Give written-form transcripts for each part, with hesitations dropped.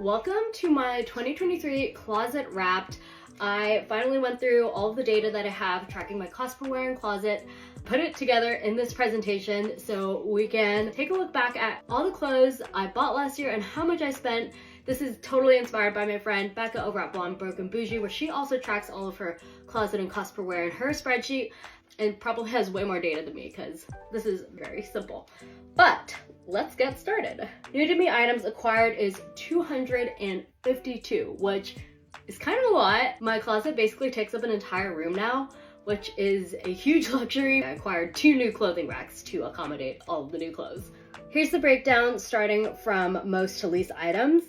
Welcome to my 2023 Closet Wrapped. I finally went through all of the data that I have tracking my cost per wear and closet, put it together in this presentation so we can take a look back at all the clothes I bought last year and how much I spent. This is totally inspired by my friend Becca over at Blonde Broke and Bougie, where she also tracks all of her closet and cost per wear in her spreadsheet and probably has way more data than me because this is very simple. But let's get started. New to me items acquired is 252, which is kind of a lot. My closet basically takes up an entire room now, which is a huge luxury. I acquired 2 new clothing racks to accommodate all of the new clothes. Here's the breakdown starting from most to least items.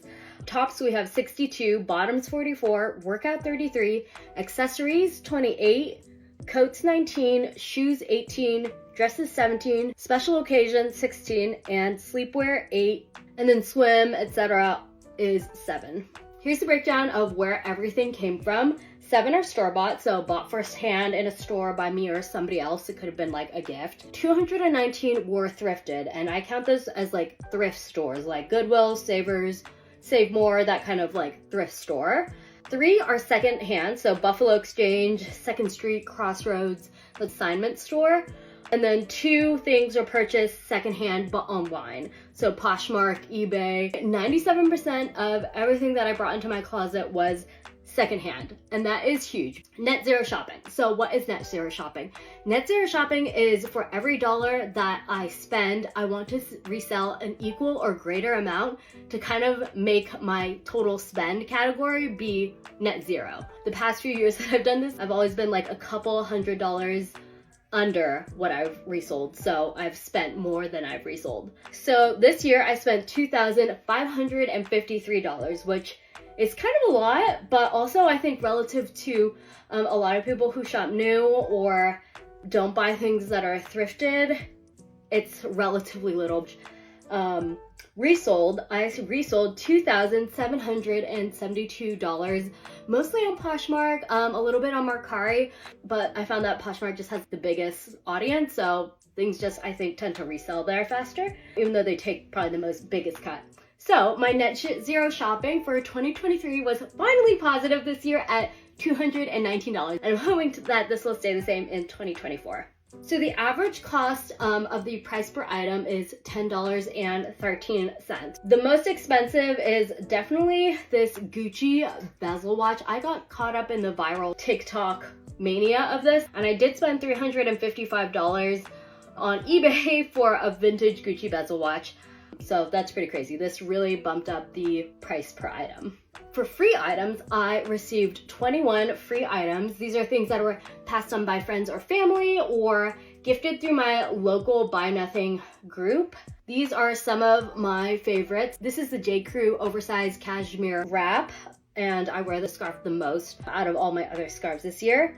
Tops we have 62, bottoms 44, workout 33, accessories 28, coats 19, shoes 18, dresses 17, special occasions 16, and sleepwear 8, and then swim, etc. is 7. Here's the breakdown of where everything came from. 7 are store-bought, so bought firsthand in a store by me or somebody else. It could have been like a gift. 219 were thrifted, and I count this as like thrift stores, like Goodwill, Savers, Save More, that kind of like thrift store. 3 are secondhand, so Buffalo Exchange, Second Street, Crossroads, the assignment store. And then 2 things are purchased secondhand but online. So Poshmark, eBay. 97% of everything that I brought into my closet was secondhand, and that is huge. Net zero shopping. So what is net zero shopping? Net zero shopping is for every dollar that I spend, I want to resell an equal or greater amount to kind of make my total spend category be net zero. The past few years that I've done this, I've always been like a couple $100 under what I've resold, so I've spent more than I've resold. So this year I spent $2,553, which is kind of a lot, but also I think relative to a lot of people who shop new or don't buy things that are thrifted, it's relatively little. I resold $2,772, mostly on Poshmark, a little bit on Mercari, but I found that Poshmark just has the biggest audience, so things just, I think, tend to resell there faster, even though they take probably the biggest cut. So my net zero shopping for 2023 was finally positive this year at $219, and I'm hoping that this will stay the same in 2024. So the average cost of the price per item is $10.13. The most expensive is definitely this Gucci bezel watch. I got caught up in the viral TikTok mania of this, and I did spend $355 on eBay for a vintage Gucci bezel watch. So that's pretty crazy. This really bumped up the price per item. For free items, I received 21 free items. These are things that were passed on by friends or family or gifted through my local Buy Nothing group. These are some of my favorites. This is the J. Crew oversized cashmere wrap, and I wear the scarf the most out of all my other scarves this year.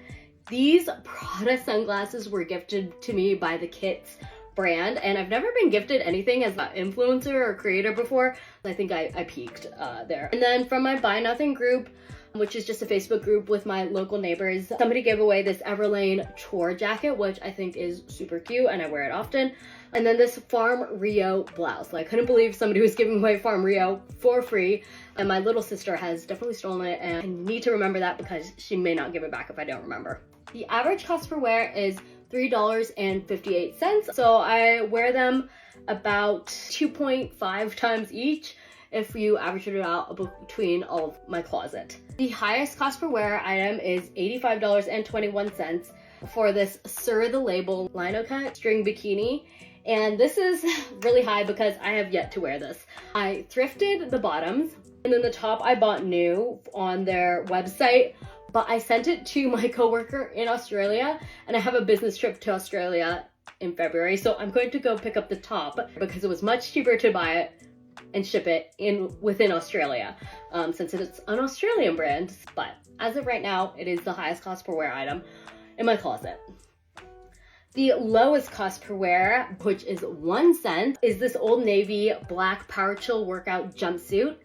These Prada sunglasses were gifted to me by the Kits brand, and I've never been gifted anything as an influencer or creator before. I think I peaked there. And then from my Buy Nothing group, which is just a Facebook group with my local neighbors, somebody gave away this Everlane chore jacket, which I think is super cute and I wear it often. And then this Farm Rio blouse. Like, I couldn't believe somebody was giving away Farm Rio for free, and my little sister has definitely stolen it, and I need to remember that because she may not give it back if I don't remember. The average cost per wear is $3.58. So I wear them about 2.5 times each if you average it out between all of my closet. The highest cost per wear item is $85.21 for this Sur the Label lino cut string bikini. And this is really high because I have yet to wear this. I thrifted the bottoms, and then the top I bought new on their website, but I sent it to my coworker in Australia, and I have a business trip to Australia in February, so I'm going to go pick up the top because it was much cheaper to buy it and ship it within Australia, since it's an Australian brand. But as of right now, it is the highest cost per wear item in my closet. The lowest cost per wear, which is 1 cent, is this Old Navy black Power Chill workout jumpsuit.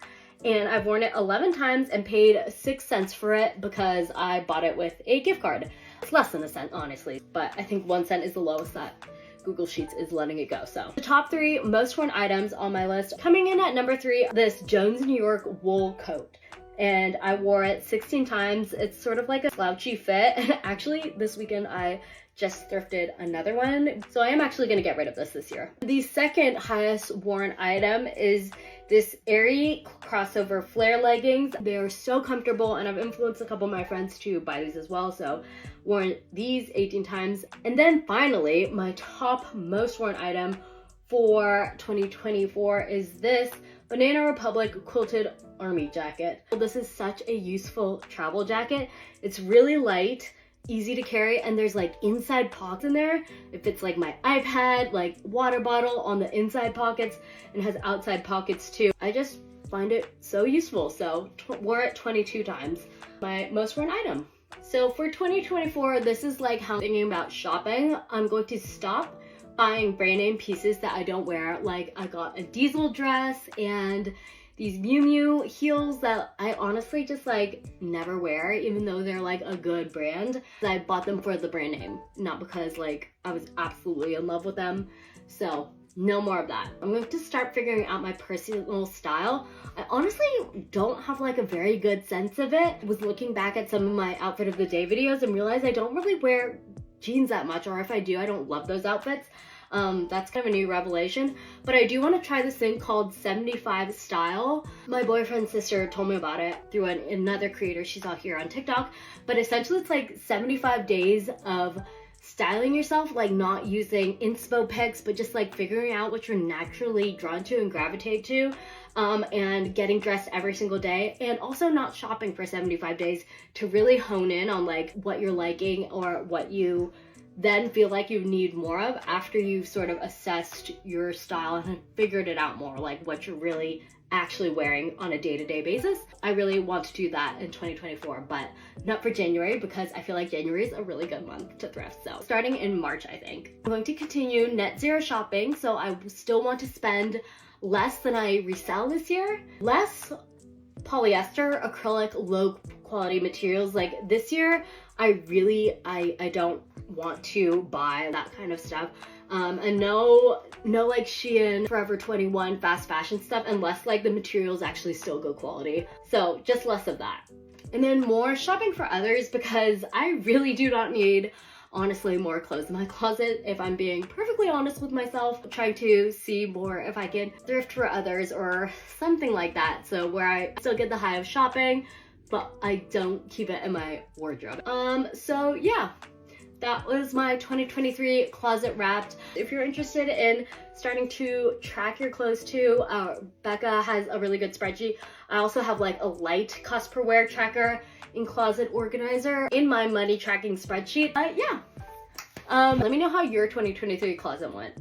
And I've worn it 11 times and paid 6 cents for it because I bought it with a gift card. It's less than a cent, honestly, but I think 1 cent is the lowest that Google Sheets is letting it go. So the top 3 most worn items on my list. Coming in at number 3, this Jones New York wool coat. And I wore it 16 times. It's sort of like a slouchy fit. And actually this weekend I just thrifted another one. So I am actually gonna get rid of this year. The second highest worn item is this airy crossover flare leggings. They are so comfortable, and I've influenced a couple of my friends to buy these as well. So worn these 18 times. And then finally, my top most worn item for 2024 is this Banana Republic quilted army jacket. This is such a useful travel jacket. It's really light, easy to carry, and there's like inside pockets in there. It fits like my iPad, like water bottle on the inside pockets, and has outside pockets too. I just find it so useful. So wore it 22 times. My most worn item. So for 2024, this is like how I'm thinking about shopping. I'm going to stop buying brand name pieces that I don't wear. Like I got a Diesel dress and these Miu Miu heels that I honestly just like never wear, even though they're like a good brand. I bought them for the brand name, not because like I was absolutely in love with them. So no more of that. I'm going to start figuring out my personal style. I honestly don't have like a very good sense of it. I was looking back at some of my outfit of the day videos and realized I don't really wear jeans that much, or if I do, I don't love those outfits. That's kind of a new revelation, but I do want to try this thing called 75 style. My boyfriend's sister told me about it through another creator she saw here on TikTok, but essentially it's like 75 days of styling yourself, like not using inspo pics, but just like figuring out what you're naturally drawn to and gravitate to, and getting dressed every single day, and also not shopping for 75 days to really hone in on like what you're liking or what you then feel like you need more of after you've sort of assessed your style and figured it out more, like what you're really actually wearing on a day-to-day basis. I really want to do that in 2024, but not for January, because I feel like January is a really good month to thrift. So starting in March, I think. I'm going to continue net zero shopping, so I still want to spend less than I resell this year. Less polyester, acrylic, low quality materials. Like this year, I don't want to buy that kind of stuff. And no like Shein, Forever 21 fast fashion stuff, unless like the materials actually still good quality. So just less of that. And then more shopping for others, because I really do not need, honestly, more clothes in my closet. If I'm being perfectly honest with myself, I'm trying to see more if I can thrift for others or something like that. So where I still get the high of shopping, but I don't keep it in my wardrobe. So yeah, that was my 2023 closet wrapped. If you're interested in starting to track your clothes too, Becca has a really good spreadsheet. I also have like a light cost per wear tracker in Closet Organizer in my money tracking spreadsheet. Yeah. Let me know how your 2023 closet went.